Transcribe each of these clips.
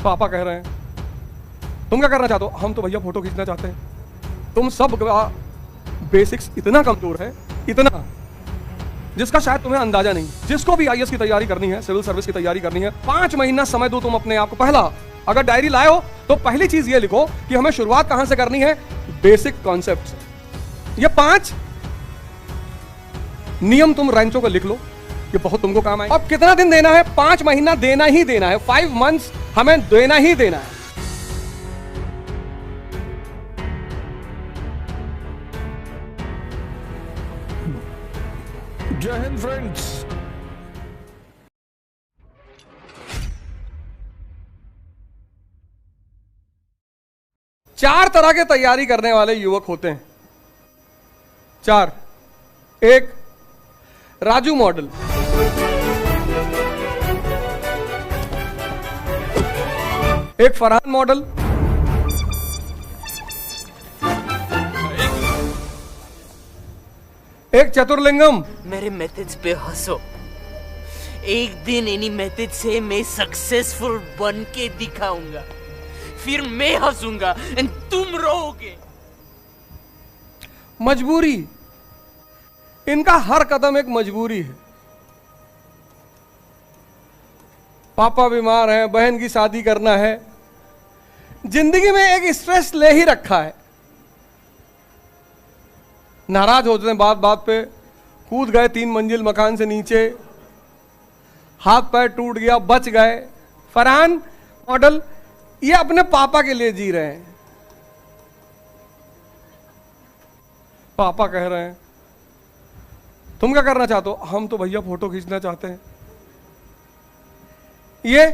पापा कह रहे हैं तुम क्या करना चाहते हो? हम तो भैया फोटो खींचना चाहते हैं। तुम सब का बेसिक्स इतना कमजोर है, इतना, जिसका शायद तुम्हें अंदाजा नहीं। जिसको भी आईएएस की तैयारी करनी है, सिविल सर्विस की तैयारी करनी है, 5 महीना समय दो तुम अपने आप को। पहला, अगर डायरी लाए हो तो पहली चीज ये लिखो कि हमें शुरुआत कहां से करनी है, बेसिक कॉन्सेप्ट से। ये 5 नियम तुम रैंचो को लिख लो, ये बहुत तुमको काम आए। अब कितना दिन देना है? 5 महीना देना ही देना है। 5 मंथ्स हमें देना ही देना है। जय हिंद फ्रेंड्स। चार तरह के तैयारी करने वाले युवक होते हैं। 4। 1, राजू मॉडल। 1, फरहान मॉडल। 1, चतुर्लिंगम। मेरे मेथड्स पे हंसो, एक दिन इन्हीं मेथड से मैं सक्सेसफुल बन के दिखाऊंगा, फिर मैं हंसूंगा एंड तुम रोओगे। मजबूरी, इनका हर कदम एक मजबूरी है। पापा बीमार हैं, बहन की शादी करना है, जिंदगी में एक स्ट्रेस ले ही रखा है। नाराज होते हैं बात बात पे, कूद गए 3 मंजिल मकान से नीचे, हाथ पैर टूट गया, बच गए। फरहान मॉडल ये अपने पापा के लिए जी रहे हैं। पापा कह रहे हैं तुम क्या करना चाहते हो? हम तो भैया फोटो खींचना चाहते हैं। ये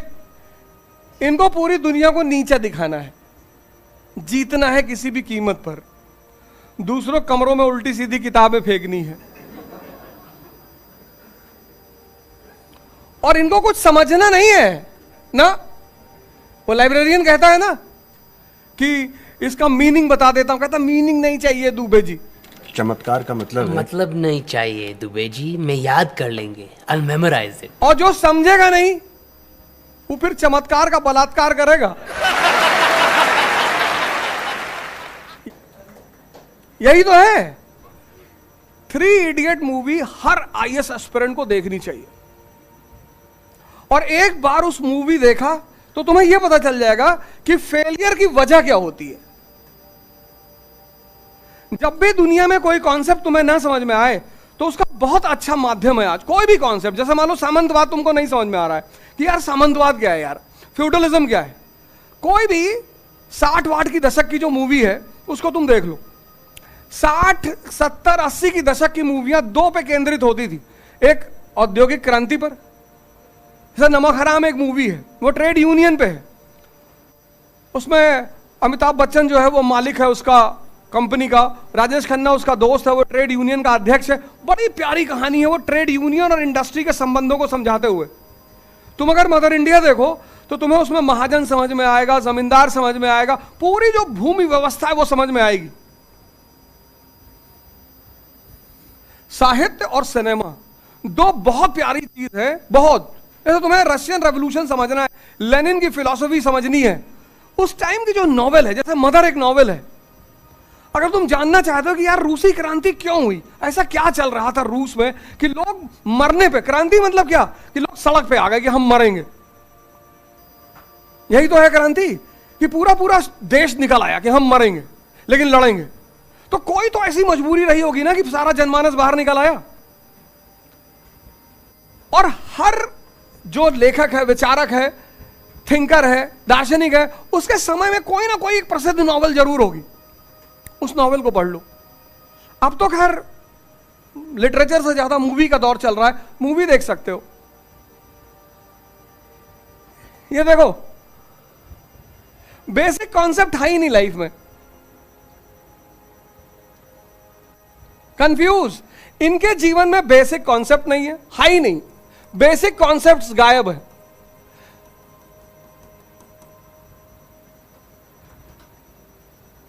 इनको पूरी दुनिया को नीचा दिखाना है, जीतना है किसी भी कीमत पर, दूसरों कमरों में उल्टी सीधी किताबें फेंकनी है, और इनको कुछ समझना नहीं है ना। वो लाइब्रेरियन कहता है ना कि इसका मीनिंग बता देता हूं, कहता मीनिंग नहीं चाहिए दुबे जी। चमत्कार का मतलब है? मतलब नहीं चाहिए दुबे जी, मैं याद कर लेंगे, I'll memorize it। और जो समझेगा नहीं वो फिर चमत्कार का बलात्कार करेगा। यही तो है। 3 इडियट मूवी हर आईएएस एस्पिरेंट को देखनी चाहिए, और एक बार उस मूवी देखा तो तुम्हें यह पता चल जाएगा कि फेलियर की वजह क्या होती है। जब भी दुनिया में कोई कॉन्सेप्ट तुम्हें ना समझ में आए तो उसका बहुत अच्छा माध्यम है आज कोई भी कॉन्सेप्ट। जैसे मान लो सामंतवाद तुमको नहीं समझ में आ रहा है कि यार सामंतवाद क्या है, यार फ्यूडलिज्म क्या है, कोई भी 60-60 की दशक की जो मूवी है उसको तुम देख लो। 60, 70, 80 की दशक की मूवियां 2 पे केंद्रित होती थी। एक औद्योगिक क्रांति पर, जैसे नमक हराम एक मूवी है, वो ट्रेड यूनियन पे है। उसमें अमिताभ बच्चन जो है वो मालिक है उसका कंपनी का, राजेश खन्ना उसका दोस्त है, वो ट्रेड यूनियन का अध्यक्ष है। बड़ी प्यारी कहानी है वो, ट्रेड यूनियन और इंडस्ट्री के संबंधों को समझाते हुए। तुम अगर मदर इंडिया देखो तो तुम्हें उसमें महाजन समझ में आएगा, जमींदार समझ में आएगा, पूरी जो भूमि व्यवस्था है वो समझ में आएगी। साहित्य और सिनेमा 2 बहुत प्यारी चीज है, बहुत। जैसे तुम्हें रशियन रेवोल्यूशन समझना है, लेनिन की फिलॉसफी समझनी है, उस टाइम की जो नॉवेल है, जैसे मदर एक नॉवेल है। अगर तुम जानना चाहते हो कि यार रूसी क्रांति क्यों हुई, ऐसा क्या चल रहा था रूस में कि लोग मरने पे, क्रांति मतलब क्या कि लोग सड़क पे आ गए कि हम मरेंगे। यही तो है क्रांति, कि पूरा पूरा देश निकल आया कि हम मरेंगे लेकिन लड़ेंगे। तो कोई तो ऐसी मजबूरी रही होगी ना कि सारा जनमानस बाहर निकल आया। और हर जो लेखक है, विचारक है, थिंकर है, दार्शनिक है, उसके समय में कोई ना कोई एक प्रसिद्ध नॉवेल जरूर होगी। उस नॉवेल को पढ़ लो। अब तो खैर लिटरेचर से ज्यादा मूवी का दौर चल रहा है, मूवी देख सकते हो। ये देखो, बेसिक कॉन्सेप्ट है ही नहीं लाइफ में, कंफ्यूज। इनके जीवन में बेसिक कॉन्सेप्ट नहीं है ही नहीं, बेसिक कॉन्सेप्ट्स गायब है।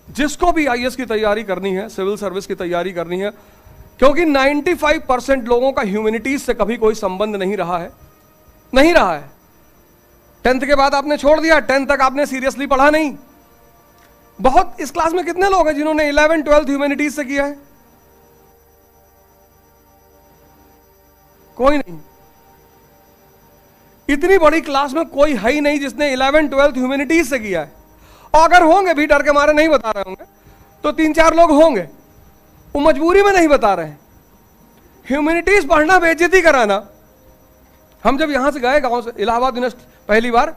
जिसको भी आईएएस की तैयारी करनी है, सिविल सर्विस की तैयारी करनी है, क्योंकि 95% लोगों का ह्यूमैनिटीज से कभी कोई संबंध नहीं रहा है, नहीं रहा है। 10th के बाद आपने छोड़ दिया, 10th तक आपने सीरियसली पढ़ा नहीं। बहुत, इस क्लास में कितने लोग हैं जिन्होंने 11th 12th ह्यूमैनिटीज से किया है? कोई नहीं। इतनी बड़ी क्लास में कोई है ही नहीं जिसने 11th 12th ह्यूमैनिटीज से किया है। और अगर होंगे भी, डर के मारे नहीं बता रहे होंगे, तो 3-4 लोग होंगे, वो मजबूरी में नहीं बता रहे हैं। ह्यूमैनिटीज पढ़ना बेइज्जती कराना। हम जब यहां से गए गांव से इलाहाबाद यूनिवर्सिटी पहली बार,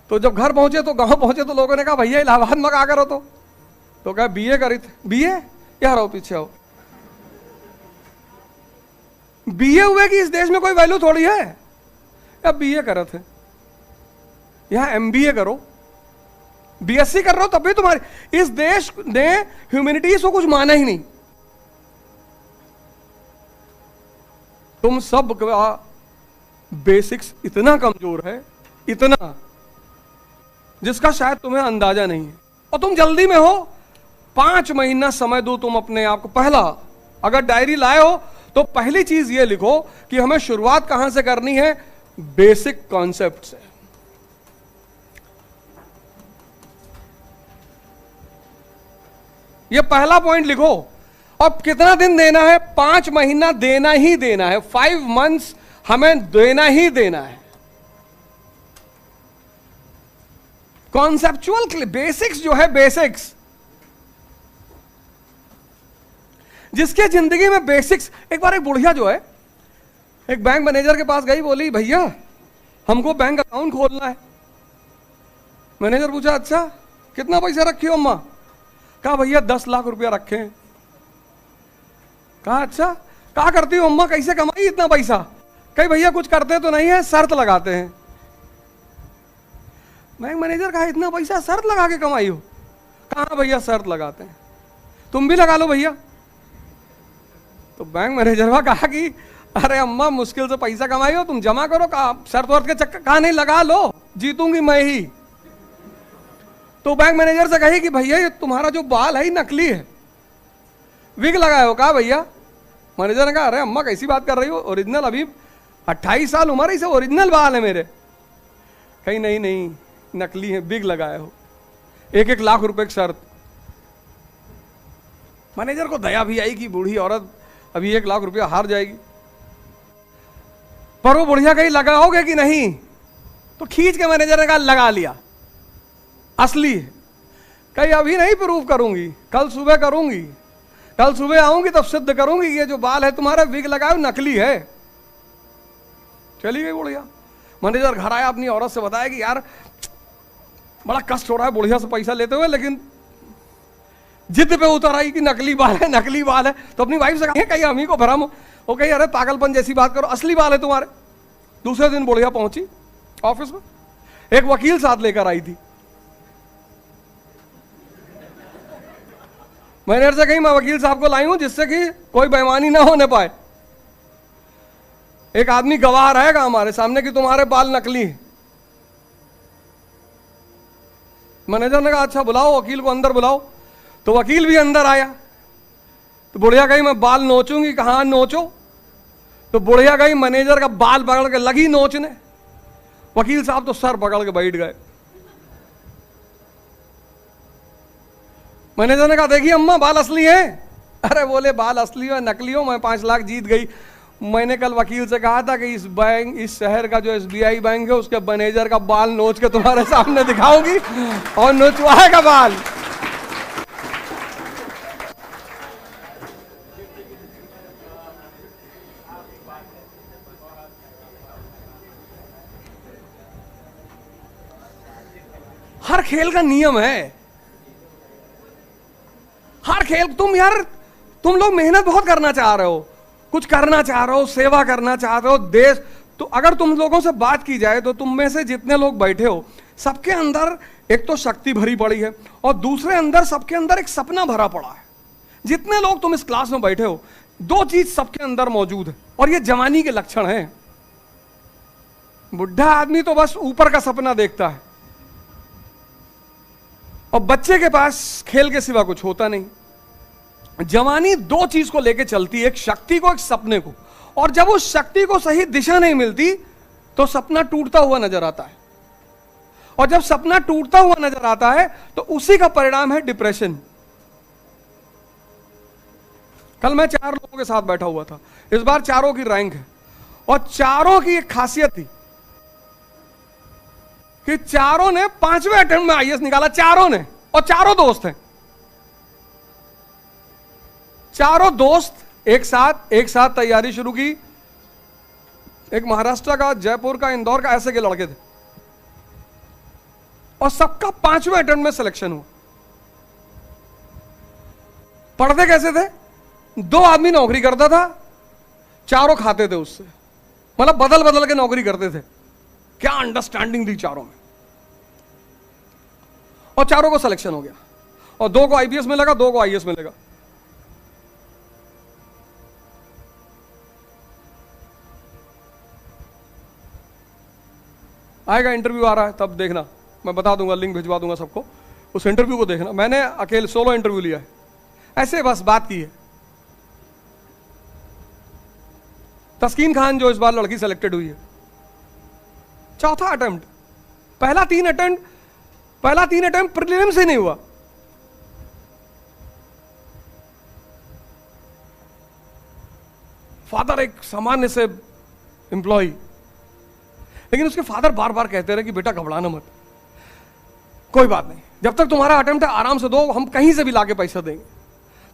तो जब घर पहुंचे तो गांव पहुंचे तो लोगों ने कहा भैया इलाहाबाद में क्या करो? तो कहा बीए करी थे। बीए? यार आओ पीछे आओ। बीए हुए कि इस देश में कोई वैल्यू थोड़ी है? या बीए करे थे, यहां एमबीए करो, बीएससी कर रहे हो तब भी तुम्हारी, इस देश ने ह्यूमैनिटीज को कुछ माना ही नहीं। तुम सब का बेसिक्स इतना कमजोर है, इतना, जिसका शायद तुम्हें अंदाजा नहीं है। और तुम जल्दी में हो, 5 महीना समय दो तुम अपने आप को। पहला, अगर डायरी लाए हो तो पहली चीज ये लिखो कि हमें शुरुआत कहां से करनी है? बेसिक कॉन्सेप्ट से। ये पहला पॉइंट लिखो। अब कितना दिन देना है? 5 महीना देना ही देना है। 5 मंथ्स हमें देना ही देना है। कॉन्सेप्चुअल बेसिक्स जो है, बेसिक्स, जिसके जिंदगी में बेसिक्स। एक बार एक बुढ़िया जो है एक बैंक मैनेजर के पास गई, बोली भैया हमको बैंक अकाउंट खोलना है। मैनेजर पूछा अच्छा कितना पैसा रखी हो अम्मा? कहा भैया 10 लाख रुपया रखे हैं। कहा अच्छा क्या करती हो अम्मा, कैसे कमाई इतना पैसा? कहीं भैया कुछ करते तो नहीं है, शर्त लगाते हैं। बैंक मैनेजर कहा इतना पैसा शर्त लगा के कमाई हो? कहा भैया शर्त लगाते हैं, तुम भी लगा लो भैया। तो बैंक मैनेजर ने कहा कि अरे अम्मा मुश्किल से पैसा कमाई हो, तुम जमा करो, कहा शर्त वर्त के चक्कर, कहा नहीं लगा लो, जीतूंगी मैं ही। तो बैंक मैनेजर से कही कि भैया ये तुम्हारा जो बाल है नकली है, विग लगाए हो? कहा भैया। मैनेजर ने कहा अरे अम्मा कैसी बात कर रही हो, ओरिजिनल, अभी 28 साल उम्र है, इसे ओरिजिनल बाल है मेरे। कहीं नहीं नहीं नकली है, विग लगाए हो, 1-1 लाख रुपए की शर्त। मैनेजर को दया भी आई कि बूढ़ी औरत अभी 1 लाख रुपया हार जाएगी। पर वो बुढ़िया कहीं लगाओगे कि नहीं? तो खींच के मैनेजर ने कहा लगा लिया, असली है। कहीं अभी नहीं प्रूव करूंगी, कल सुबह करूंगी, कल सुबह आऊंगी तब सिद्ध करूंगी ये जो बाल है तुम्हारा विग लगाओ नकली है। चली गई बुढ़िया। मैनेजर घर आया, अपनी औरत से बताया कि यार बड़ा कष्ट हो रहा है बुढ़िया से पैसा लेते हुए, लेकिन जिद पे उतर आई कि नकली बाल है, नकली बाल है। तो अपनी वाइफ से कहा कहीं हम ही को भ्रम हो, वो कही अरे पागलपन जैसी बात करो, असली बाल है तुम्हारे। दूसरे दिन बुढ़िया पहुंची ऑफिस में, एक वकील साथ लेकर आई थी। मैनेजर से कही मैं वकील साहब को लाई हूं जिससे कि कोई बेईमानी ना होने पाए, एक आदमी गवाह रहेगा हमारे सामने कि तुम्हारे बाल नकली हैं। मैनेजर ने कहा अच्छा बुलाओ वकील को, अंदर बुलाओ। तो वकील भी अंदर आया। तो बुढ़िया गई मैं बाल नोचूंगी, कहा नोचो। तो बुढ़िया गई मैनेजर का बाल पकड़ के लगी नोचने। वकील साहब तो सर पकड़ के बैठ गए। मैनेजर ने कहा देखिए अम्मा बाल असली है। अरे बोले बाल असली हो नकली हो, मैं 5 लाख जीत गई। मैंने कल वकील से कहा था कि इस बैंक, इस शहर का जो SBI बैंक है उसके मैनेजर का बाल नोच के तुम्हारे सामने दिखाऊंगी और नोचवाएगा बाल। हर खेल का नियम है, हर खेल। तुम लोग मेहनत बहुत करना चाह रहे हो, कुछ करना चाह रहे हो, सेवा करना चाह रहे हो देश। तो अगर तुम लोगों से बात की जाए तो तुम में से जितने लोग बैठे हो सबके अंदर एक तो शक्ति भरी पड़ी है और दूसरे अंदर सबके अंदर एक सपना भरा पड़ा है। जितने लोग तुम इस क्लास में बैठे हो 2 चीज सबके अंदर मौजूद है और ये जवानी के लक्षण हैं। बुढ़ा आदमी तो बस ऊपर का सपना देखता है और बच्चे के पास खेल के सिवा कुछ होता नहीं। जवानी 2 चीज को लेके चलती है, एक शक्ति को, एक सपने को। और जब उस शक्ति को सही दिशा नहीं मिलती तो सपना टूटता हुआ नजर आता है। और जब सपना टूटता हुआ नजर आता है तो उसी का परिणाम है डिप्रेशन। कल मैं 4 लोगों के साथ बैठा हुआ था, इस बार चारों की रैंक है, और चारों की एक खासियत थी कि चारों ने 5वें अटेम्प्ट में आईएएस निकाला, चारों ने, और चारों दोस्त हैं। चारों दोस्त एक साथ तैयारी शुरू की। एक महाराष्ट्र का, जयपुर का, इंदौर का, ऐसे के लड़के थे, और सबका 5वें अटेम्प्ट में सिलेक्शन हुआ। पढ़ते कैसे थे? 2 आदमी नौकरी करता था, चारों खाते थे उससे, मतलब बदल बदल के नौकरी करते थे। क्या अंडरस्टैंडिंग थी चारों में, और चारों को सिलेक्शन हो गया, और 2 को आईपीएस मिलेगा, 2 को आईएएस मिलेगा। आएगा, इंटरव्यू आ रहा है, तब देखना, मैं बता दूंगा, लिंक भिजवा दूंगा सबको, उस इंटरव्यू को देखना। मैंने अकेले सोलो इंटरव्यू लिया है, ऐसे बस बात की है। तस्कीन खान जो इस बार लड़की सेलेक्टेड हुई है, 4था अटेम्प्ट, पहला 3 अटेम्प्ट प्रीलिम्स से नहीं हुआ। फादर एक सामान्य से एम्प्लॉय, लेकिन उसके फादर बार बार कहते रहे कि बेटा घबराना मत, कोई बात नहीं, जब तक तुम्हारा अटेम्प्ट है आराम से दो, हम कहीं से भी लाके पैसा देंगे।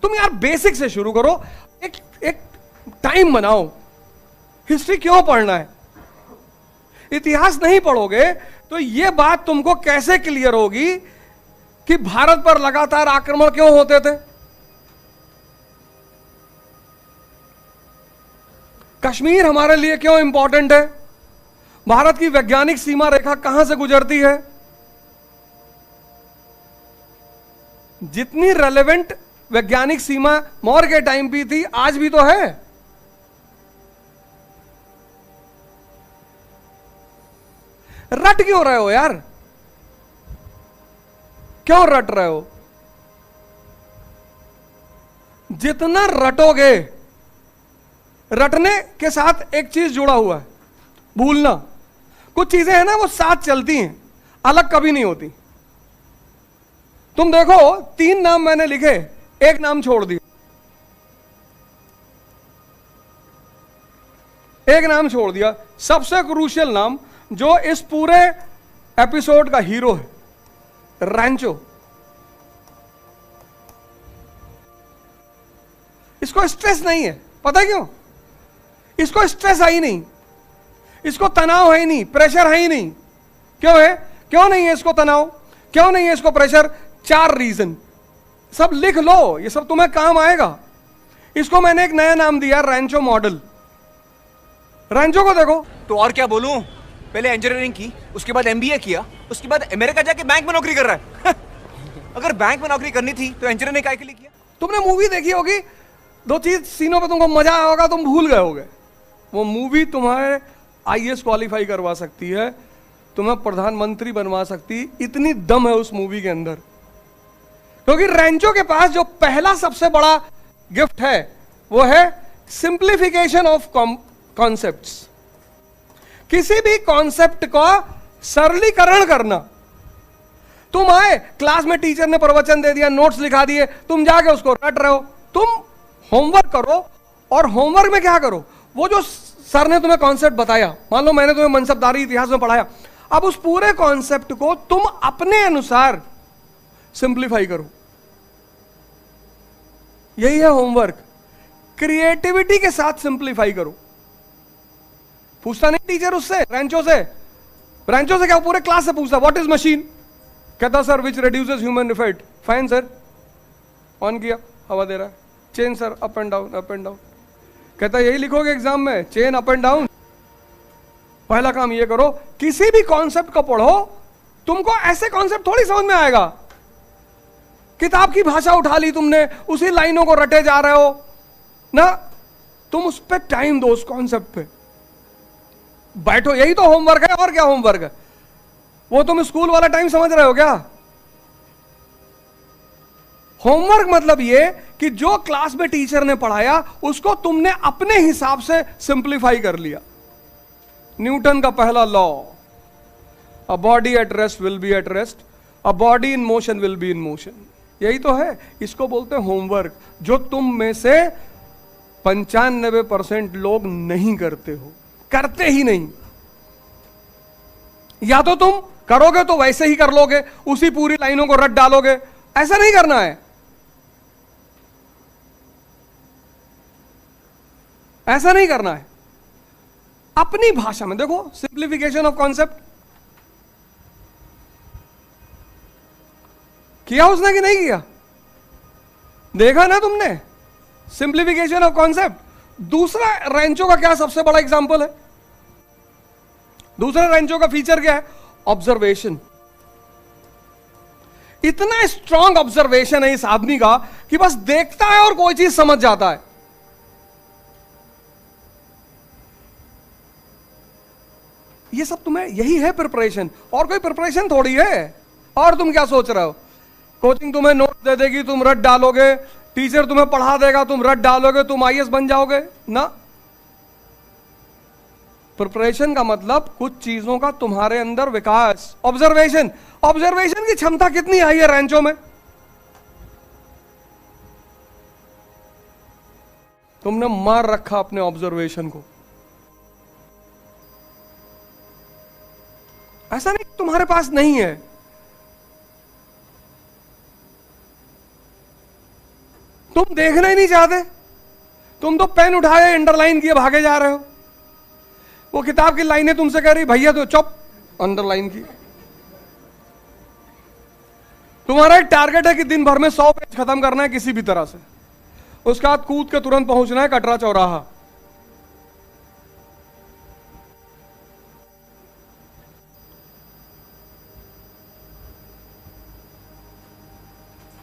तुम यार बेसिक से शुरू करो, एक टाइम बनाओ। हिस्ट्री क्यों पढ़ना है? इतिहास नहीं पढ़ोगे तो यह बात तुमको कैसे क्लियर होगी कि भारत पर लगातार आक्रमण क्यों होते थे? कश्मीर हमारे लिए क्यों इंपॉर्टेंट है? भारत की वैज्ञानिक सीमा रेखा कहां से गुजरती है? जितनी रेलेवेंट वैज्ञानिक सीमा मौर्य के टाइम भी थी, आज भी तो है। रट क्यों रहे हो यार? क्यों रट रहे हो? जितना रटोगे, रटने के साथ एक चीज जुड़ा हुआ है, भूलना। कुछ चीजें हैं ना, वो साथ चलती हैं, अलग कभी नहीं होती। तुम देखो, 3 नाम मैंने लिखे, एक नाम छोड़ दिया, एक नाम छोड़ दिया। सबसे क्रूशियल नाम, जो इस पूरे एपिसोड का हीरो है, रैंचो। इसको स्ट्रेस नहीं है, पता क्यों? इसको स्ट्रेस है ही नहीं, इसको तनाव है ही नहीं, प्रेशर है ही नहीं। क्यों है? क्यों नहीं है इसको तनाव? क्यों नहीं है इसको प्रेशर? 4 रीजन, सब लिख लो, ये सब तुम्हें काम आएगा। इसको मैंने एक नया नाम दिया, रैंचो मॉडल। रैंचो को देखो। तो और क्या बोलूं, पहले इंजीनियरिंग की, उसके बाद एमबीए किया, उसके बाद अमेरिका जाके बैंक में नौकरी कर रहा है। अगर बैंक में नौकरी करनी थी तो इंजीनियरिंग काहे के लिए किया? तुमने मूवी देखी होगी, 2 चीज सीनों पे तुमको मजा आया होगा, तुम भूल गए होगे। वो मूवी तुम्हारे आईएएस क्वालिफाई करवा सकती है, तुम्हें प्रधानमंत्री बनवा सकती, इतनी दम है उस मूवी के अंदर। क्योंकि रैंचो के पास जो पहला सबसे बड़ा गिफ्ट है वो है सिंप्लीफिकेशन ऑफ कॉन्सेप्ट्स। किसी भी कॉन्सेप्ट का सरलीकरण करना। तुम आए, क्लास में टीचर ने प्रवचन दे दिया, नोट्स लिखा दिए, तुम जाके उसको रट रहे हो। तुम होमवर्क करो, और होमवर्क में क्या करो, वो जो सर ने तुम्हें कॉन्सेप्ट बताया, मान लो मैंने तुम्हें मनसबदारी इतिहास में पढ़ाया, अब उस पूरे कॉन्सेप्ट को तुम अपने अनुसार सिंप्लीफाई करो। यही है होमवर्क। क्रिएटिविटी के साथ सिंप्लीफाई करो। पूछता नहीं टीचर उससे, रैंचो से। रैंचो से क्या, पूरे क्लास से पूछता, व्हाट इज मशीन? कहता sir which reduces human effect. Fine sir, on किया, हवा दे रहा है। Chain sir, up and down, up and down. कहता यही लिखोगे एग्जाम में, चेन अप एंड डाउन। पहला काम ये करो, किसी भी कॉन्सेप्ट को पढ़ो, तुमको ऐसे कॉन्सेप्ट थोड़ी समझ में आएगा। किताब की भाषा उठा ली तुमने, उसी लाइनों को रटे जा रहे हो ना। तुम उस पर टाइम दो, उस कॉन्सेप्ट पे बैठो। यही तो होमवर्क है, और क्या होमवर्क है? वो तुम स्कूल वाला टाइम समझ रहे हो क्या? होमवर्क मतलब ये कि जो क्लास में टीचर ने पढ़ाया उसको तुमने अपने हिसाब से सिंप्लीफाई कर लिया। न्यूटन का पहला law, a body at rest will be at rest, a body in motion will be in motion. यही तो है, इसको बोलते हैं होमवर्क, जो तुम में से 95% लोग नहीं करते हो, करते ही नहीं। या तो तुम करोगे तो वैसे ही कर लोगे, उसी पूरी लाइनों को रट डालोगे, ऐसा नहीं करना है। ऐसा नहीं करना है। अपनी भाषा में देखो, सिंप्लीफिकेशन ऑफ कॉन्सेप्ट किया उसने कि नहीं किया, देखा ना तुमने, सिंप्लीफिकेशन ऑफ कॉन्सेप्ट। दूसरा रेंचो का क्या सबसे बड़ा एग्जांपल है, दूसरा रेंचो का फीचर क्या है, ऑब्जर्वेशन। इतना स्ट्रांग ऑब्जर्वेशन है इस आदमी का कि बस देखता है और कोई चीज समझ जाता है। ये सब तुम्हें, यही है प्रिपरेशन, और कोई प्रिपरेशन थोड़ी है। और तुम क्या सोच रहे हो, कोचिंग तुम्हें नोट दे देगी, तुम रट डालोगे, टीचर तुम्हें पढ़ा देगा, तुम रट डालोगे, तुम आईएएस बन जाओगे ना। प्रिपरेशन का मतलब कुछ चीजों का तुम्हारे अंदर विकास। ऑब्जर्वेशन, ऑब्जर्वेशन की क्षमता कितनी आई है रेंचो में, तुमने मार रखा अपने ऑब्जर्वेशन को। ऐसा नहीं तुम्हारे पास नहीं है, तुम देखना ही नहीं चाहते, तुम तो पेन उठाए अंडरलाइन किए भागे जा रहे हो। वो किताब की लाइनें तुमसे कह रही भैया तो चुप, अंडरलाइन की। तुम्हारा एक टारगेट है कि दिन भर में 100 पेज खत्म करना है किसी भी तरह से, उसके बाद कूद के तुरंत पहुंचना है कटरा चौराहा।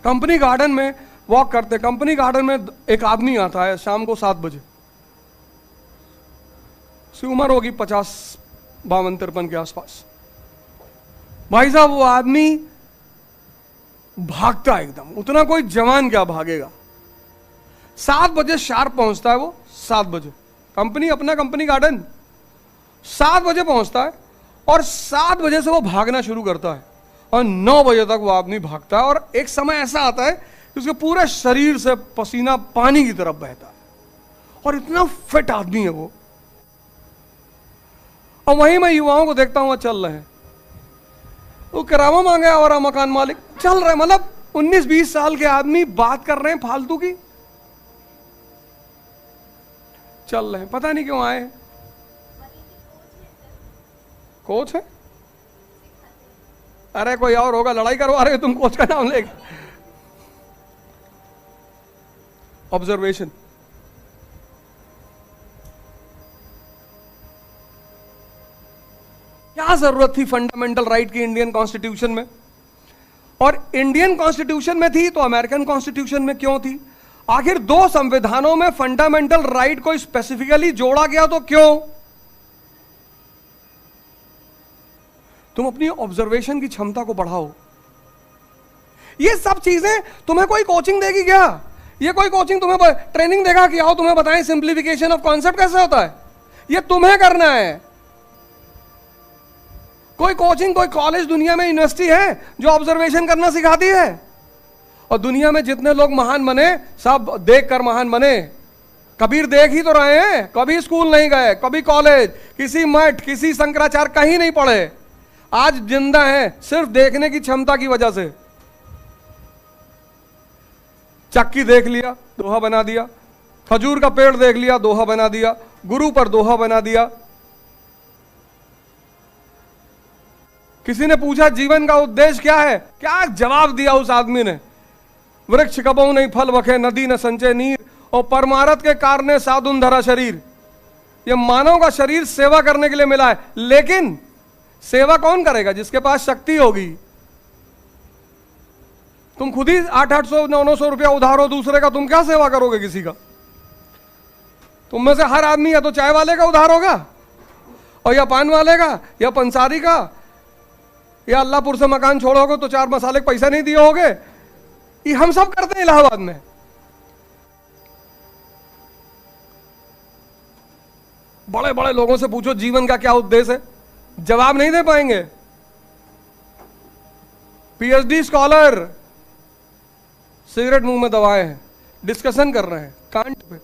कंपनी गार्डन में वॉक करते, कंपनी गार्डन में एक आदमी आता है शाम को 7 बजे, उसकी उम्र होगी 50-52-53 के आसपास। भाई साहब वो आदमी भागता है एकदम, उतना कोई जवान क्या भागेगा। 7 बजे शार्प पहुंचता है वो, 7 बजे कंपनी, अपना कंपनी गार्डन, 7 बजे पहुंचता है और 7 बजे से वो भागना शुरू करता है और 9 बजे तक वो आदमी भागता है। और एक समय ऐसा आता है कि उसके पूरे शरीर से पसीना पानी की तरफ बहता है और इतना फिट आदमी है वो। और वहीं मैं युवाओं को देखता हूं चल रहे हैं, वो किराया मांगे और मकान मालिक चल रहे, मतलब 19-20 साल के आदमी बात कर रहे हैं फालतू की, चल रहे हैं, पता नहीं क्यों आए। कोच है, अरे कोई और होगा, लड़ाई करवा रहे हो तुम कोच का नाम लेके। ऑब्जर्वेशन, क्या जरूरत थी फंडामेंटल राइट की इंडियन कॉन्स्टिट्यूशन में, और इंडियन कॉन्स्टिट्यूशन में थी तो अमेरिकन कॉन्स्टिट्यूशन में क्यों थी। आखिर 2 संविधानों में फंडामेंटल राइट को स्पेसिफिकली जोड़ा गया तो क्यों। तुम अपनी ऑब्जर्वेशन की क्षमता को बढ़ाओ। ये सब चीजें तुम्हें कोई कोचिंग देगी क्या, ये कोई कोचिंग तुम्हें ट्रेनिंग देगा कि आओ तुम्हें बताएं सिंप्लीफिकेशन ऑफ कॉन्सेप्ट कैसे होता है, ये तुम्हें करना है। कोई कोचिंग, कोई कॉलेज दुनिया में, यूनिवर्सिटी है जो ऑब्जर्वेशन करना सिखाती है। और दुनिया में जितने लोग महान बने सब देख कर महान बने। कबीर देख ही तो रहे हैं, कभी स्कूल नहीं गए, कभी कॉलेज, किसी मठ, किसी शंकराचार्य कहीं नहीं पढ़े, आज जिंदा है सिर्फ देखने की क्षमता की वजह से। चक्की देख लिया, दोहा बना दिया, खजूर का पेड़ देख लिया, दोहा बना दिया, गुरु पर दोहा बना दिया। किसी ने पूछा जीवन का उद्देश्य क्या है, क्या जवाब दिया उस आदमी ने, वृक्ष कबहु नहीं फल बखे, नदी न संचय नीर, और परमारथ के कारणे साधुन धरा शरीर। ये मानव का शरीर सेवा करने के लिए मिला है, लेकिन सेवा कौन करेगा, जिसके पास शक्ति होगी। तुम खुद ही 800-900 रुपया उधार हो दूसरे का, तुम क्या सेवा करोगे किसी का। तुम में से हर आदमी या तो चाय वाले का उधार होगा, और या पान वाले का, या पंसारी का, या अल्लाहपुर से मकान छोड़ोगे तो 4 मसाले का पैसा नहीं दिए होगे। ये हम सब करते हैं इलाहाबाद में। बड़े बड़े लोगों से पूछो जीवन का क्या उद्देश्य है, जवाब नहीं दे पाएंगे। पीएचडी स्कॉलर सिगरेट मुंह में दबाए हैं, डिस्कशन कर रहे हैं कांट पे,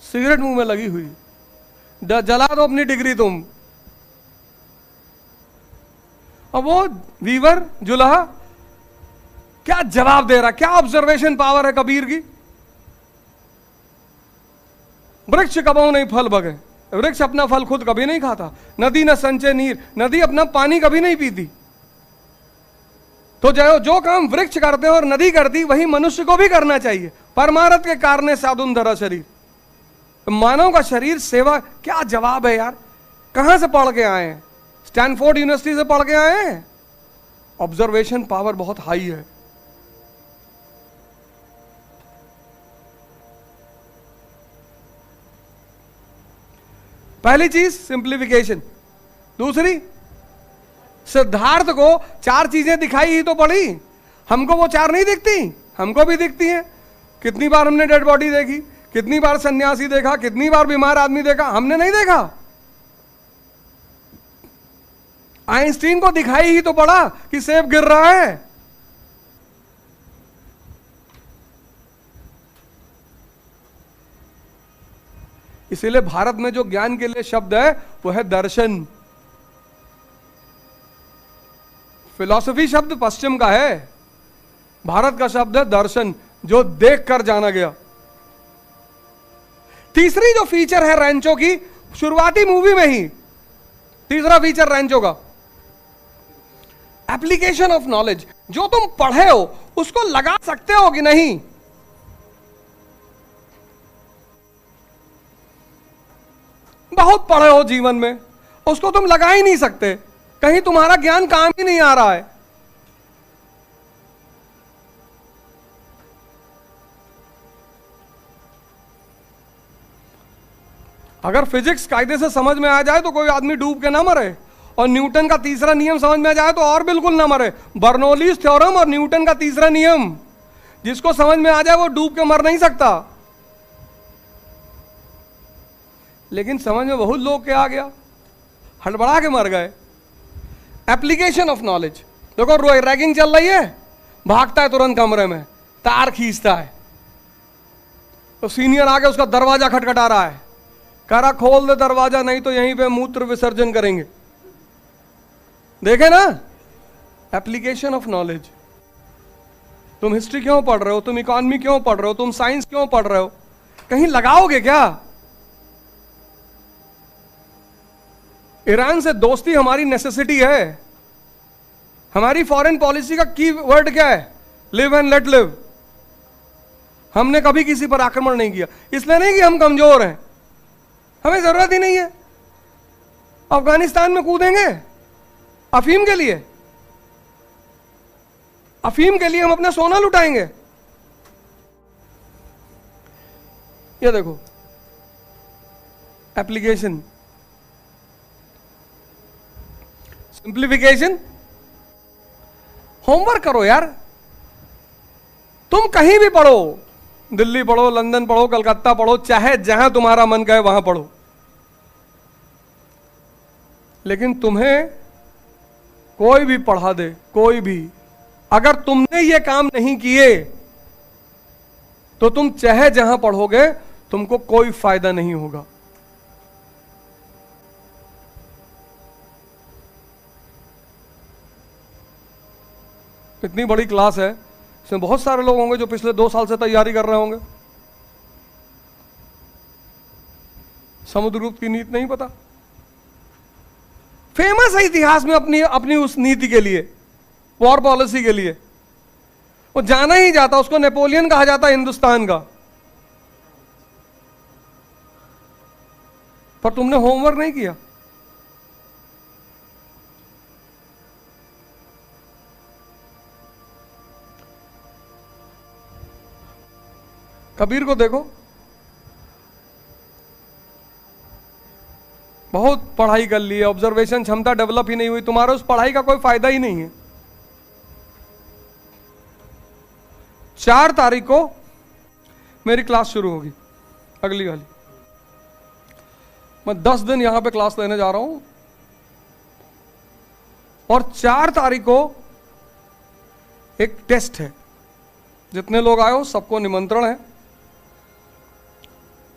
सिगरेट मुंह में लगी हुई, जला दो अपनी डिग्री तुम। अब वो वीवर जुलाहा क्या जवाब दे रहा, क्या ऑब्जर्वेशन पावर है कबीर की। वृक्ष कबो नहीं फल बगे, वृक्ष अपना फल खुद कभी नहीं खाता। नदी न संचय नीर, नदी अपना पानी कभी नहीं पीती। तो जो काम वृक्ष करते हैं और नदी करती, वही मनुष्य को भी करना चाहिए। परमारथ के कारण साधुन धरा शरीर, मानव का शरीर सेवा। क्या जवाब है यार, कहां से पढ़ के आए हैं? स्टैनफोर्ड यूनिवर्सिटी से पढ़ के आए हैं। ऑब्जर्वेशन पावर बहुत हाई है। पहली चीज सिंप्लीफिकेशन। दूसरी, सिद्धार्थ को 4 चीजें दिखाई ही तो पड़ी, हमको वो 4 नहीं दिखती? हमको भी दिखती हैं। कितनी बार हमने डेड बॉडी देखी, कितनी बार सन्यासी देखा, कितनी बार बीमार आदमी देखा, हमने नहीं देखा? आइंस्टीन को दिखाई ही तो पड़ा कि सेब गिर रहा है। इसीलिए भारत में जो ज्ञान के लिए शब्द है वो है दर्शन। फिलॉसफी शब्द पश्चिम का है, भारत का शब्द है दर्शन, जो देख कर जाना गया। तीसरी जो फीचर है रैंचो की, शुरुआती मूवी में ही तीसरा फीचर रैंचो का, एप्लीकेशन ऑफ नॉलेज। जो तुम पढ़े हो उसको लगा सकते हो कि नहीं? बहुत पढ़े हो जीवन में, उसको तुम लगा ही नहीं सकते, कहीं तुम्हारा ज्ञान काम ही नहीं आ रहा है। अगर फिजिक्स कायदे से समझ में आ जाए तो कोई आदमी डूब के ना मरे, और न्यूटन का तीसरा नियम समझ में आ जाए तो और बिल्कुल ना मरे। बर्नौलीज थ्योरम और न्यूटन का तीसरा नियम, जिसको समझ में आ जाए वो डूब के मर नहीं सकता। लेकिन समझ में बहुत लोग क्या आ गया, हड़बड़ा के मर गए। Application of knowledge. देखो रैगिंग चल रही है, भागता है तुरंत कमरे में, तार खींचता है, तो सीनियर आके उसका दरवाजा खटखटा रहा है, कह रहा खोल दे दरवाजा, नहीं तो यहीं पे मूत्र विसर्जन करेंगे। देखे ना, एप्लीकेशन ऑफ नॉलेज। तुम हिस्ट्री क्यों पढ़ रहे हो, तुम इकोनॉमी क्यों पढ़ रहे हो, तुम साइंस क्यों पढ़ रहे हो? कहीं लगाओगे क्या? ईरान से दोस्ती हमारी नेसेसिटी है। हमारी फॉरेन पॉलिसी का की वर्ड क्या है? Live and let live. हमने कभी किसी पर आक्रमण नहीं किया, इसलिए नहीं कि हम कमजोर हैं, हमें जरूरत ही नहीं है। अफगानिस्तान में कूदेंगे अफीम के लिए? अफीम के लिए हम अपना सोना लुटाएंगे? ये देखो एप्लीकेशन, सिंप्लीफिकेशन। होमवर्क करो यार, तुम कहीं भी पढ़ो, दिल्ली पढ़ो, लंदन पढ़ो, कलकत्ता पढ़ो, चाहे जहां तुम्हारा मन कहे वहां पढ़ो, लेकिन तुम्हें कोई भी पढ़ा दे, कोई भी, अगर तुमने ये काम नहीं किए तो तुम चाहे जहां पढ़ोगे तुमको कोई फायदा नहीं होगा। इतनी बड़ी क्लास है, इसमें बहुत सारे लोग होंगे जो पिछले 2 साल से तैयारी कर रहे होंगे। समुद्रगुप्त की नीति नहीं पता, फेमस है इतिहास में अपनी अपनी उस नीति के लिए, वॉर पॉलिसी के लिए। वो जाना ही जाता, उसको नेपोलियन कहा जाता हिंदुस्तान का। पर तुमने होमवर्क नहीं किया। कबीर को देखो, बहुत पढ़ाई कर ली है, ऑब्जर्वेशन क्षमता डेवलप ही नहीं हुई, तुम्हारा उस पढ़ाई का कोई फायदा ही नहीं है। 4 तारीख को मेरी क्लास शुरू होगी, अगली वाली। मैं 10 दिन यहां पे क्लास लेने जा रहा हूं, और 4 तारीख को एक टेस्ट है, जितने लोग आए हो सबको निमंत्रण है।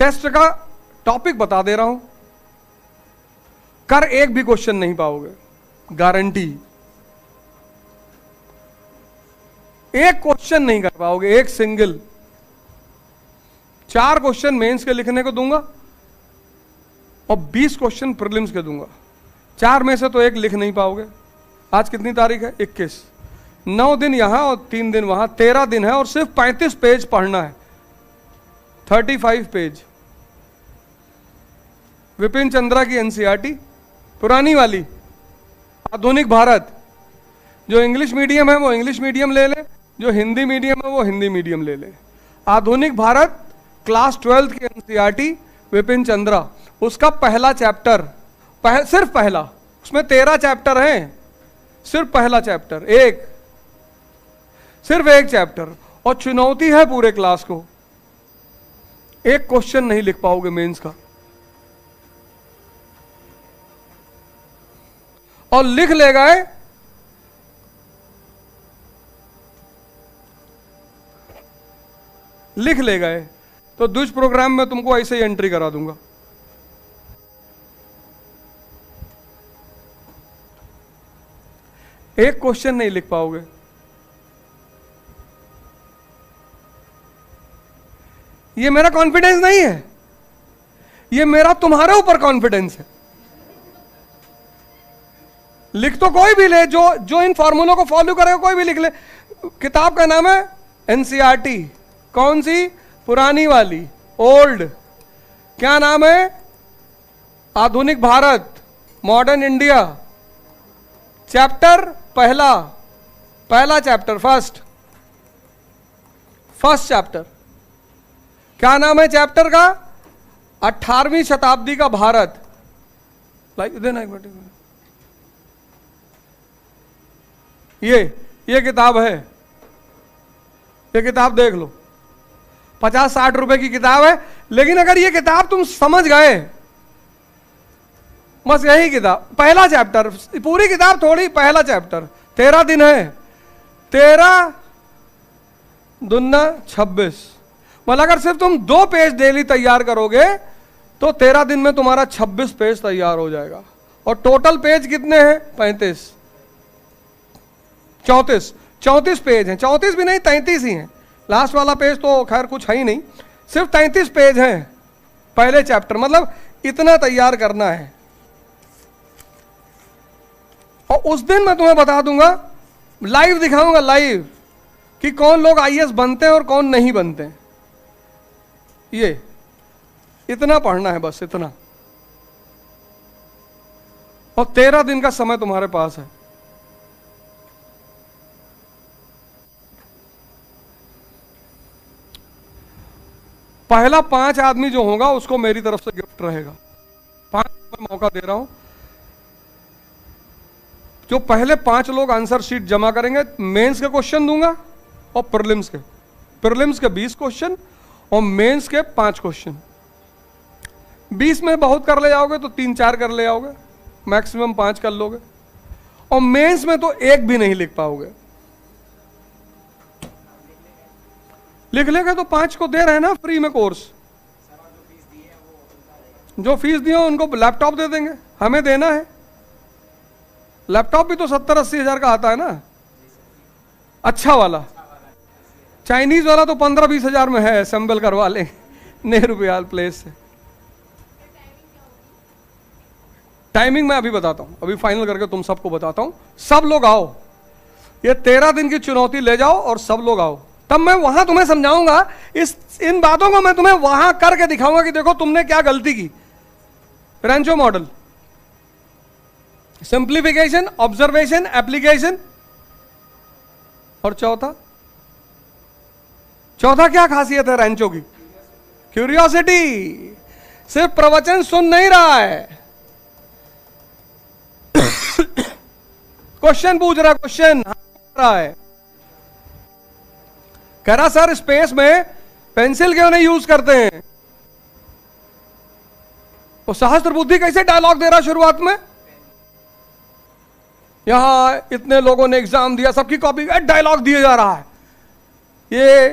टेस्ट का टॉपिक बता दे रहा हूं, कर एक भी क्वेश्चन नहीं पाओगे, गारंटी। एक क्वेश्चन नहीं कर पाओगे, एक सिंगल। 4 क्वेश्चन मेंस के लिखने को दूंगा और 20 क्वेश्चन प्रीलिम्स के दूंगा। 4 में से तो एक लिख नहीं पाओगे। आज कितनी तारीख है? 21। 9 दिन यहां और 3 दिन वहां, 13 दिन है और सिर्फ 35 पेज पढ़ना है। 35 पेज। विपिन चंद्रा की एनसीईआरटी पुरानी वाली, आधुनिक भारत। जो इंग्लिश मीडियम है वो इंग्लिश मीडियम ले ले, जो हिंदी मीडियम है वो हिंदी मीडियम ले ले। आधुनिक भारत क्लास 12 की एनसीईआरटी विपिन चंद्रा, उसका पहला चैप्टर, सिर्फ पहला, उसमें 13 चैप्टर हैं, सिर्फ पहला चैप्टर, सिर्फ एक चैप्टर। और चुनौती है पूरे क्लास को, एक क्वेश्चन नहीं लिख पाओगे मेंस का। और लिख ले गए तो द्विज प्रोग्राम में तुमको ऐसे ही एंट्री करा दूंगा। एक क्वेश्चन नहीं लिख पाओगे। ये मेरा कॉन्फिडेंस नहीं है, ये मेरा तुम्हारे ऊपर कॉन्फिडेंस है। लिख तो कोई भी ले, जो इन फॉर्मूलों को फॉलो करेगा कोई भी लिख ले। किताब का नाम है एनसीईआरटी, कौन सी? पुरानी वाली, ओल्ड। क्या नाम है? आधुनिक भारत, मॉडर्न इंडिया। चैप्टर पहला चैप्टर, फर्स्ट चैप्टर। क्या नाम है चैप्टर का? 18वीं शताब्दी का भारत। लाइक देना एक मिनट। ये किताब है, ये किताब देख लो, 50-60 रुपए की किताब है। लेकिन अगर ये किताब तुम समझ गए, बस यही किताब, पहला चैप्टर, पूरी किताब थोड़ी, पहला चैप्टर। 13 दिन है, 13 दूना 26। मतलब अगर सिर्फ तुम 2 पेज डेली तैयार करोगे तो 13 दिन में तुम्हारा 26 पेज तैयार हो जाएगा। और टोटल पेज कितने हैं? 34 पेज हैं। 34 भी नहीं, 33 ही हैं। लास्ट वाला पेज तो खैर कुछ है ही नहीं, सिर्फ 33 पेज हैं पहले चैप्टर। मतलब इतना तैयार करना है। और उस दिन मैं तुम्हें बता दूंगा, लाइव दिखाऊंगा, लाइव, कि कौन लोग आईएएस बनते हैं और कौन नहीं बनते। ये इतना पढ़ना है, बस इतना। और 13 दिन का समय तुम्हारे पास है। पहला 5 आदमी जो होगा उसको मेरी तरफ से गिफ्ट रहेगा। 5 मैं मौका दे रहा हूं। जो पहले 5 लोग आंसर शीट जमा करेंगे, मेंस के क्वेश्चन दूंगा और प्रीलिम्स के 20 क्वेश्चन और मेंस के 5 क्वेश्चन। 20 में बहुत कर ले जाओगे तो 3-4 कर ले जाओगे, मैक्सिमम 5 कर लोगे। और मेंस में तो एक भी नहीं लिख पाओगे। लिख लेगा तो 5 को दे रहे हैं ना फ्री में कोर्स। जो फीस दिए उनको लैपटॉप दे देंगे, हमें देना है। लैपटॉप भी तो 70-80 हजार का आता है ना, अच्छा वाला। चाइनीज वाला तो 15-20 हजार में है, असेंबल करवा लें नेहरू विहार प्लेस से। टाइमिंग मैं अभी बताता हूं, अभी फाइनल करके तुम सबको बताता हूं। सब लोग आओ, ये 13 दिन की चुनौती ले जाओ और सब लोग आओ। तब मैं वहां तुम्हें समझाऊंगा, इन बातों को मैं तुम्हें वहां करके दिखाऊंगा कि देखो तुमने क्या गलती की। Rancho model, simplification, observation, application. और चौथा क्या खासियत है रेंचो की? क्यूरियोसिटी। सिर्फ प्रवचन सुन नहीं रहा है, क्वेश्चन पूछ रहा है, क्वेश्चन रहा है। कह रहा सर स्पेस में पेंसिल क्यों नहीं यूज करते हैं? तो सहस्त्र बुद्धि कैसे डायलॉग दे रहा शुरुआत में? यहां इतने लोगों ने एग्जाम दिया, सबकी कॉपी, डायलॉग दिया जा रहा है, ये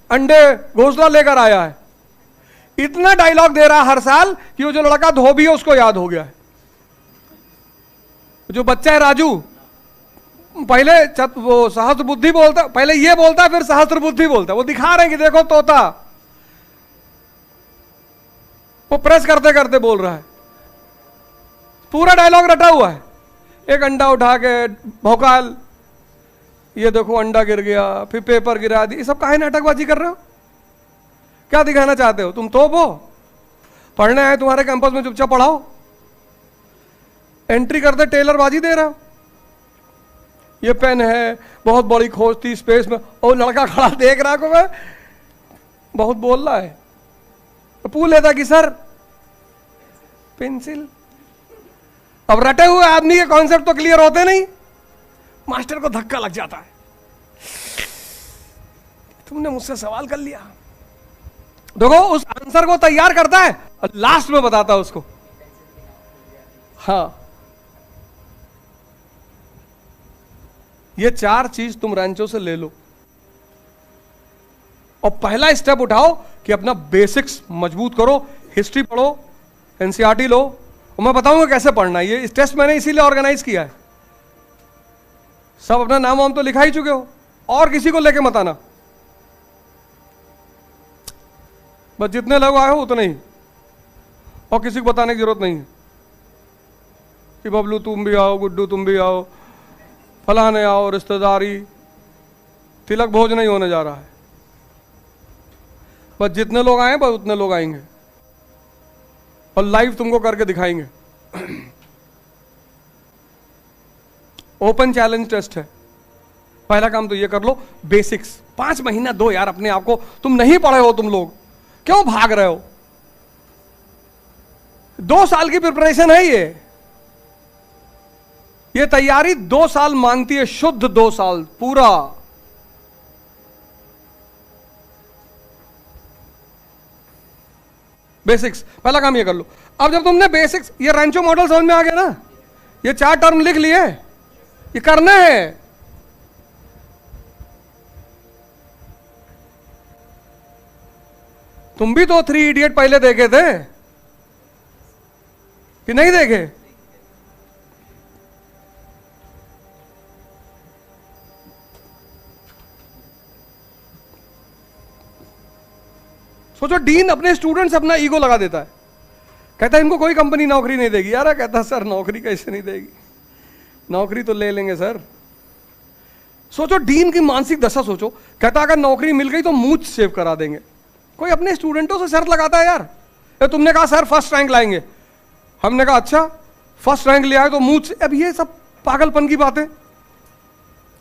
अंडे घोंसला लेकर आया है, इतना डायलॉग दे रहा है हर साल कि वो जो लड़का धोबी है उसको याद हो गया है। जो बच्चा है राजू, पहले वो सहस्त्र बुद्धि बोलता, पहले ये बोलता फिर सहस्त्र बुद्धि बोलता, वो दिखा रहे हैं कि देखो तोता, वो प्रेस करते करते बोल रहा है, पूरा डायलॉग रटा हुआ है। एक अंडा उठा के भौकाल, ये देखो अंडा गिर गया, फिर पेपर गिरा दी, ये सब काहे नाटकबाजी कर रहे हो? क्या दिखाना चाहते हो? तुम तोप हो? पढ़ने आए तुम्हारे कैंपस में, चुपचाप पढ़ाओ। एंट्री करते टेलरबाजी दे रहे हो। ये पेन है, बहुत बड़ी खोज थी स्पेस में, और लड़का खड़ा देख रहा को मैं बहुत बोल रहा है, तो पूछ लेता कि सर पेंसिल। अब रटे हुए आदमी के कॉन्सेप्ट तो क्लियर होते नहीं, मास्टर को धक्का लग जाता है, तुमने मुझसे सवाल कर लिया। देखो उस आंसर को तैयार करता है और लास्ट में बताता है उसको। हाँ, ये 4 चीज तुम रैंचो से ले लो और पहला स्टेप उठाओ कि अपना बेसिक्स मजबूत करो। हिस्ट्री पढ़ो, एनसीईआरटी लो, और मैं बताऊंगा कैसे पढ़ना है। ये इस टेस्ट मैंने इसीलिए ऑर्गेनाइज किया है। सब अपना नाम वाम तो लिखा ही चुके हो, और किसी को लेके मत आना, बस जितने लोग आए हो उतने ही, और किसी को बताने की जरूरत नहीं है कि बबलू तुम भी आओ, गुड्डू तुम भी आओ, फलाने आओ, रिश्तेदारी, तिलक भोज नहीं होने जा रहा है। बस जितने लोग आए बस उतने लोग आएंगे, और लाइव तुमको करके दिखाएंगे। ओपन चैलेंज टेस्ट है। पहला काम तो ये कर लो, बेसिक्स 5 महीना दो यार अपने आप को। तुम नहीं पढ़े हो, तुम लोग क्यों भाग रहे हो? 2 साल की प्रिपरेशन है ये तैयारी 2 साल मांगती है, शुद्ध 2 साल पूरा। बेसिक्स पहला काम ये कर लो। अब जब तुमने बेसिक्स, ये रैंचो मॉडल समझ में आ गया ना, ये 4 टर्म लिख लिए, ये करना है। तुम भी तो 3 इडियट पहले देखे थे कि नहीं देखे? सोचो, डीन अपने स्टूडेंट से अपना ईगो लगा देता है, कहता है इनको कोई कंपनी नौकरी नहीं देगी। यार कहता सर नौकरी कैसे नहीं देगी, नौकरी तो ले लेंगे सर। सोचो डीन की मानसिक दशा सोचो, कहता अगर नौकरी मिल गई तो मूंछ सेव करा देंगे। कोई अपने स्टूडेंटों से शर्त लगाता है यार? तुमने कहा सर फर्स्ट रैंक लाएंगे, हमने कहा अच्छा फर्स्ट रैंक ले आए तो मूंछ। अब ये सब पागलपन की बातें।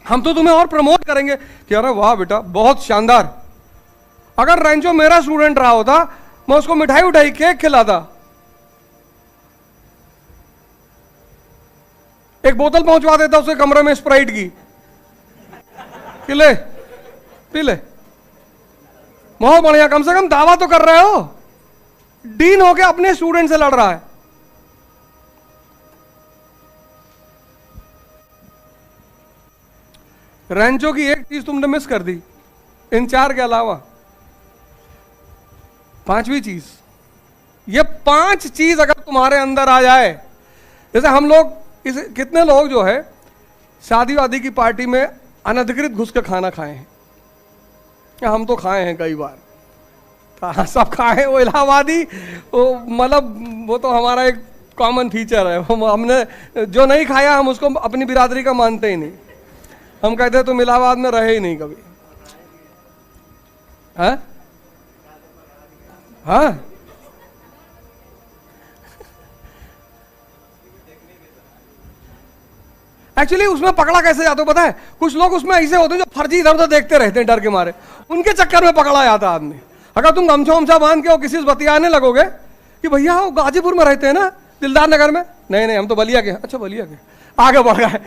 हम तो तुम्हें और प्रमोट करेंगे कि अरे वाह बेटा बहुत शानदार। अगर रैंचो मेरा स्टूडेंट रहा होता, मैं उसको मिठाई उठाई केक खिलाता, एक बोतल पहुंचवा देता उसके कमरे में स्प्राइट की, कि ले पी ले, बहुत बढ़िया। कम से कम दावा तो कर रहे हो। डीन होके अपने स्टूडेंट से लड़ रहा है। रैंचो की एक चीज तुमने मिस कर दी इन 4 के अलावा, 5वीं चीज। ये 5 चीज अगर तुम्हारे अंदर आ जाए, जैसे हम लोग कितने लोग जो है शादी वादी की पार्टी में अनधिकृत घुस के खाना खाए हैं? हम तो खाए हैं कई बार, सब खाए। वो इलाहाबादी, वो मतलब वो तो हमारा एक कॉमन फीचर है। हमने जो नहीं खाया हम उसको अपनी बिरादरी का मानते ही नहीं। हम कहते हैं तुम इलाहाबाद में रहे ही नहीं कभी। हाँ हाँ, एक्चुअली उसमें पकड़ा कैसे जाते हो पता है? कुछ लोग उसमें ऐसे होते हैं जो फर्जी इधर उधर देखते रहते हैं डर के मारे, उनके चक्कर में पकड़ा जाता आदमी। अगर तुम गमछा उमछा बांध के किसी से बतियाने लगोगे कि भैया वो गाजीपुर में रहते हैं ना, दिलदार नगर में, नहीं नहीं हम तो बलिया के। अच्छा बलिया के, आगे बढ़ गए।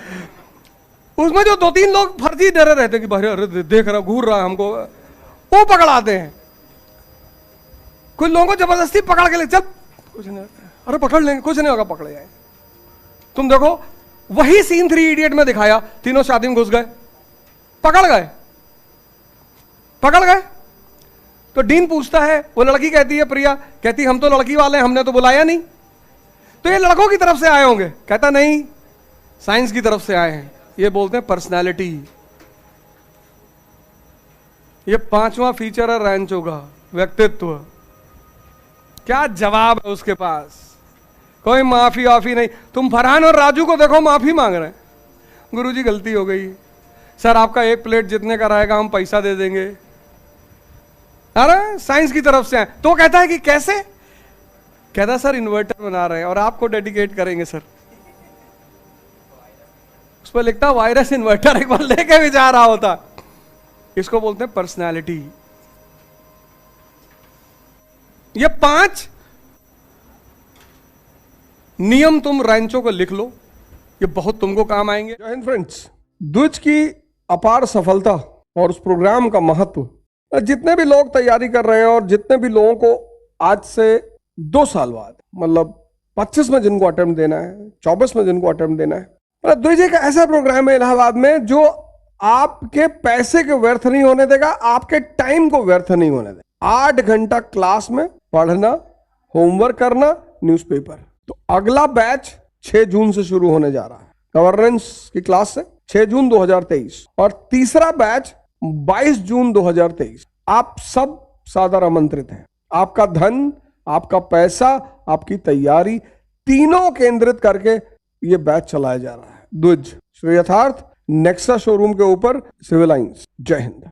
उसमें जो 2-3 लोग फर्जी डरे रहते हैं कि भाई अरे देख रहा घूर रहा है हमको, वो पकड़ाते हैं। कुछ लोगों को जबरदस्ती पकड़ के ले चल, कुछ नहीं, अरे पकड़ लेंगे, कुछ नहीं होगा, पकड़े जाए। तुम देखो वही सीन 3 इडियट में दिखाया, तीनों शादी में घुस गए, पकड़ गए। तो डीन पूछता है, वो लड़की कहती है, प्रिया कहती हम तो लड़की वाले हैं, हमने तो बुलाया नहीं, तो ये लड़कों की तरफ से आए होंगे। कहता नहीं, साइंस की तरफ से आए हैं। ये बोलते हैं पर्सनालिटी। ये 5वां फीचर है रैंचो का, व्यक्तित्व। क्या जवाब है उसके पास? कोई माफी वाफी नहीं। तुम फरहान और राजू को देखो माफी मांग रहे हैं, गुरुजी गलती हो गई सर, आपका 1 प्लेट जितने का रहेगा हम पैसा दे देंगे। अरे साइंस की तरफ से आए। तो कहता है कि कैसे? कहता सर इन्वर्टर बना रहे हैं और आपको डेडिकेट करेंगे सर। उस पर लिखता वायरस इन्वर्टर एक बार लेके भी जा रहा होता। इसको बोलते हैं पर्सनालिटी। ये 5 नियम तुम रैंचो को लिख लो, ये बहुत तुमको काम आएंगे। जय हिंद फ्रेंड्स। द्विज की अपार सफलता और उस प्रोग्राम का महत्व, जितने भी लोग तैयारी कर रहे हैं और जितने भी लोगों को आज से 2 साल बाद, मतलब 25 में जिनको अटेम्प्ट देना है, 24 में जिनको अटेम्प्ट देना है, मतलब द्विज एक ऐसा प्रोग्राम है इलाहाबाद में जो आपके पैसे को व्यर्थ नहीं होने देगा, आपके टाइम को व्यर्थ नहीं होने देगा। 8 घंटा क्लास में पढ़ना, होमवर्क करना, न्यूज़पेपर। तो अगला बैच 6 जून से शुरू होने जा रहा है, गवर्नेंस की क्लास से 6 जून 2023, और तीसरा बैच 22 जून 2023। आप सब सादर आमंत्रित हैं। आपका धन, आपका पैसा, आपकी तैयारी, तीनों केंद्रित करके यह बैच चलाया जा रहा है। द्विज श्री यथार्थ नेक्सा शोरूम के ऊपर, सिविल लाइंस। जय हिंद।